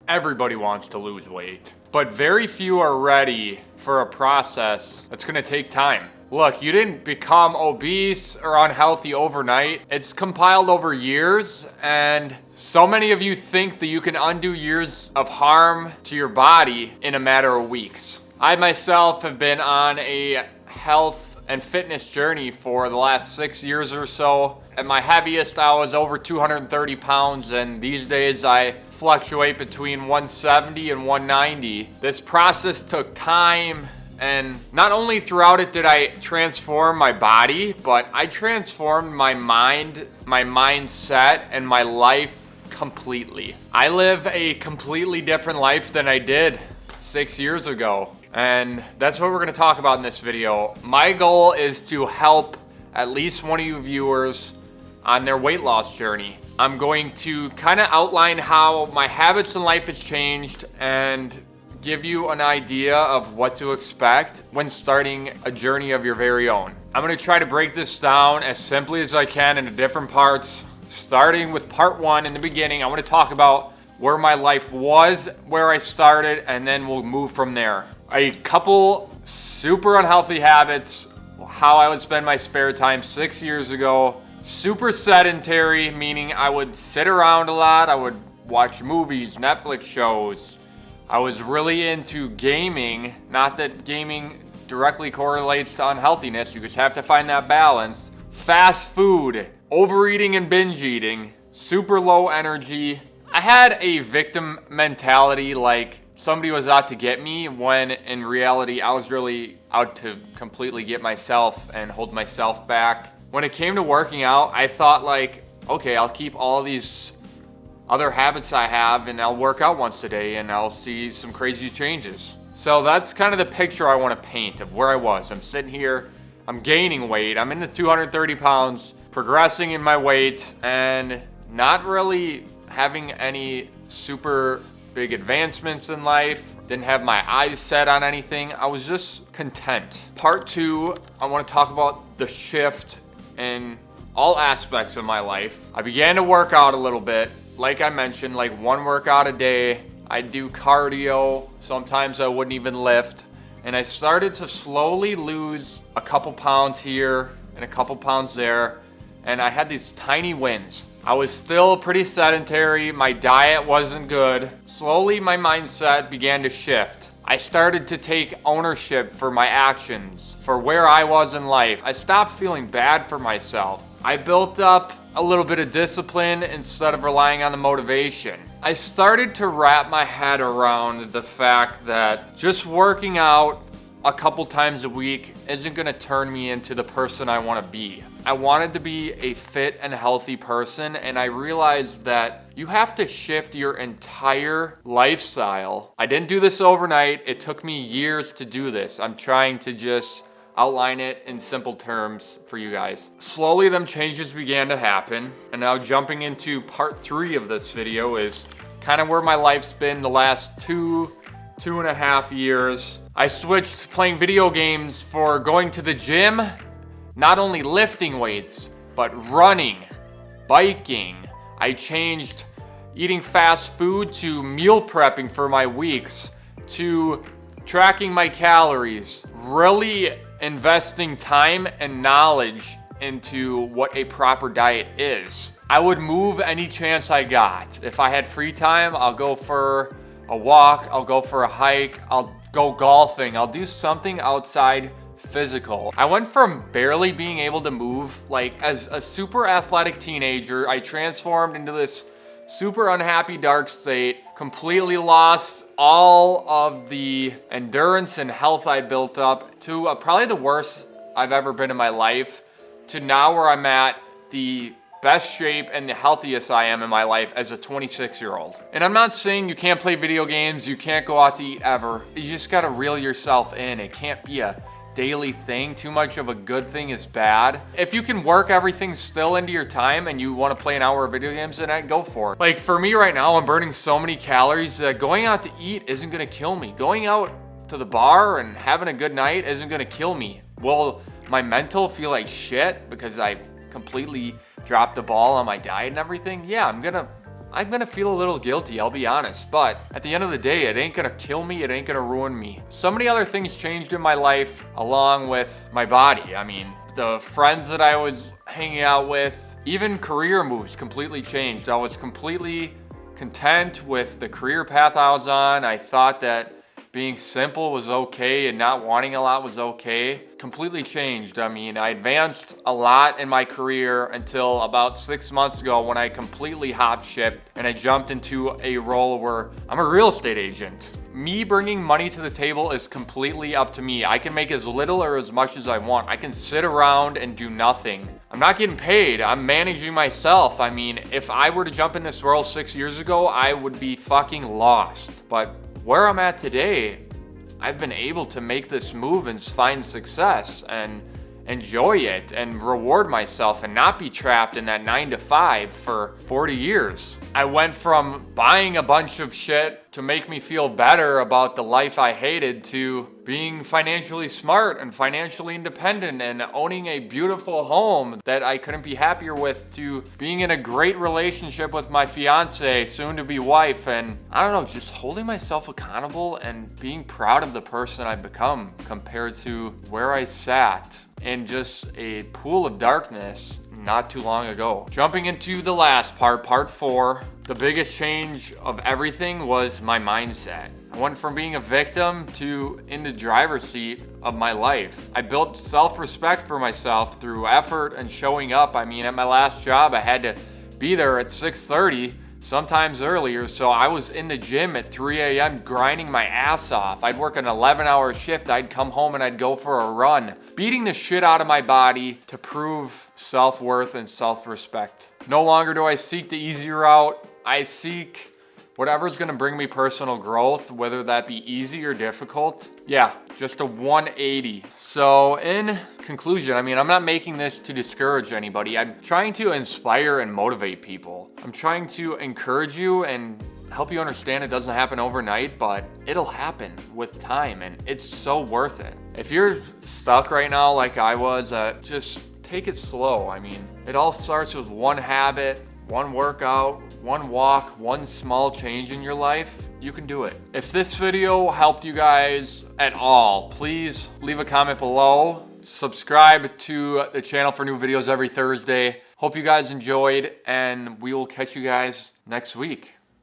Everybody wants to lose weight, but very few are ready for a process that's gonna take time. Look, you didn't become obese or unhealthy overnight. It's compiled over years, and so many of you think that you can undo years of harm to your body in a matter of weeks. I myself have been on a health and fitness journey for the last 6 years or so. At my heaviest, I was over 230 pounds, and these days I fluctuate between 170 and 190. This process took time, and not only throughout it did I transform my body, but I transformed my mind, my mindset, and my life completely. I live a completely different life than I did 6 years ago. And that's what we're going to talk about in this video. My goal is to help at least one of you viewers on their weight loss journey. I'm going to kind of outline how my habits in life has changed and give you an idea of what to expect when starting a journey of your very own. I'm going to try to break this down as simply as I can into different parts. Starting with part 1 in the beginning, I want to talk about where my life was, where I started, and then we'll move from there. A couple super unhealthy habits, how I would spend my spare time 6 years ago. Super sedentary, meaning I would sit around a lot. I would watch movies, Netflix shows. I was really into gaming. Not that gaming directly correlates to unhealthiness. You just have to find that balance. Fast food, overeating and binge eating, super low energy. I had a victim mentality, like somebody was out to get me, when in reality I was really out to completely get myself and hold myself back. When it came to working out, I thought like, okay, I'll keep all these other habits I have and I'll work out once a day and I'll see some crazy changes. So that's kind of the picture I want to paint of where I was. I'm sitting here, I'm gaining weight, I'm in the 230 pounds, progressing in my weight, and not really having any super big advancements in life. Didn't have my eyes set on anything. I was just content. Part 2, I want to talk about the shift in all aspects of my life. I began to work out a little bit. Like I mentioned, like 1 workout a day. I'd do cardio. Sometimes I wouldn't even lift. And I started to slowly lose a couple pounds here and a couple pounds there. And I had these tiny wins. I was still pretty sedentary. My diet wasn't good. Slowly, my mindset began to shift. I started to take ownership for my actions, for where I was in life. I stopped feeling bad for myself. I built up a little bit of discipline instead of relying on the motivation. I started to wrap my head around the fact that just working out a couple times a week isn't gonna turn me into the person I wanna be. I wanted to be a fit and healthy person, and I realized that you have to shift your entire lifestyle. I didn't do this overnight. It took me years to do this. I'm trying to just outline it in simple terms for you guys. Slowly, them changes began to happen, and now jumping into part 3 of this video is kind of where my life's been the last 2.5 years. I switched to playing video games for going to the gym. Not only lifting weights, but running, biking. I changed eating fast food to meal prepping for my weeks, to tracking my calories, really investing time and knowledge into what a proper diet is. I would move any chance I got. If I had free time, I'll go for a walk, I'll go for a hike, I'll go golfing, I'll do something outside physical. I went from barely being able to move, like as a super athletic teenager, I transformed into this super unhappy dark state, completely lost all of the endurance and health I built up to probably the worst I've ever been in my life, to now where I'm at the best shape and the healthiest I am in my life as a 26-year-old. And I'm not saying you can't play video games, you can't go out to eat ever. You just gotta reel yourself in. It can't be a daily thing. Too much of a good thing is bad. If you can work everything still into your time and you want to play an hour of video games, then I'd go for it. Like for me right now, I'm burning so many calories that going out to eat isn't gonna kill me. Going out to the bar and having a good night isn't gonna kill me. Will my mental feel like shit because I've completely dropped the ball on my diet and everything? Yeah, I'm gonna I'm gonna feel a little guilty, I'll be honest. But at the end of the day, it ain't gonna kill me, it ain't gonna ruin me. So many other things changed in my life along with my body. I mean, the friends that I was hanging out with, even career moves completely changed. I was completely content with the career path I was on. I thought that being simple was okay and not wanting a lot was okay. Completely changed. I mean, I advanced a lot in my career until about 6 months ago when I completely hop shipped and I jumped into a role where I'm a real estate agent. Me bringing money to the table is completely up to me. I can make as little or as much as I want. I can sit around and do nothing. I'm not getting paid. I'm managing myself. I mean, if I were to jump in this world 6 years ago, I would be fucking lost. But where I'm at today, I've been able to make this move and find success and enjoy it and reward myself and not be trapped in that 9 to 5 for 40 years. I went from buying a bunch of shit to make me feel better about the life I hated to being financially smart and financially independent and owning a beautiful home that I couldn't be happier with to being in a great relationship with my fiance, soon to be wife, and I don't know, just holding myself accountable and being proud of the person I've become compared to where I sat in just a pool of darkness not too long ago. Jumping into the last part, part 4, the biggest change of everything was my mindset. I went from being a victim to in the driver's seat of my life. I built self-respect for myself through effort and showing up. I mean, at my last job, I had to be there at 6:30, sometimes earlier, so I was in the gym at 3 a.m. grinding my ass off. I'd work an 11-hour shift, I'd come home and I'd go for a run, beating the shit out of my body to prove self-worth and self-respect. No longer do I seek the easy route. I seek whatever's gonna bring me personal growth, whether that be easy or difficult. Yeah, just a 180. So in conclusion, I mean, I'm not making this to discourage anybody. I'm trying to inspire and motivate people. I'm trying to encourage you and help you understand it doesn't happen overnight, but it'll happen with time and it's so worth it. If you're stuck right now like I was, just take it slow. I mean, it all starts with one habit, one workout, one walk, one small change in your life. You can do it. If this video helped you guys at all, please leave a comment below. Subscribe to the channel for new videos every Thursday. Hope you guys enjoyed, and we will catch you guys next week.